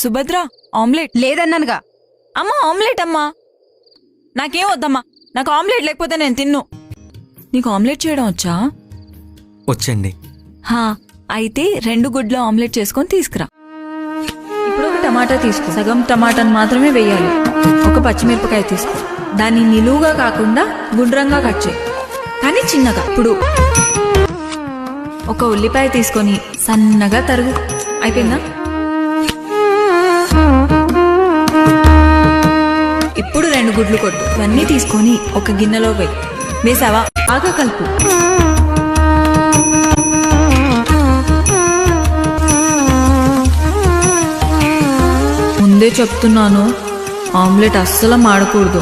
Subhadra omelette లేదన్నానుగా. అమ్మా omelette అమ్మా. నాకేం వద్దమ్మా, నాకు ఆమ్లెట్ లేకపోతే నేను తిన్ను. నీకు ఆమ్లెట్ చేయడం వచ్చా? వచ్చండి. హా, అయితే 2 గుడ్ల ఆమ్లెట్ చేసుకొని తీసుకురా. ఇప్పుడు ఒక టమాటా తీసుకో, సగం టమాటాను మాత్రమే వేయాలి. ఒక పచ్చిమిరపకాయ తీసుకో, దాన్ని నిలువుగా కాకుండా గుండ్రంగా కట్ చేయి, కానీ చిన్నగా. ఇప్పుడు ఒక ఉల్లిపాయ తీసుకొని సన్నగా తరుగు. అయిపోయిందా? ఇప్పుడు 2 గుడ్లు కొట్టు. ఇవన్నీ తీసుకొని ఒక గిన్నెలో వేయి. వేసావా? బాగా కలుపు. ముందే చెప్తున్నాను, ఆమ్లెట్ అస్సలు మాడకూడదు.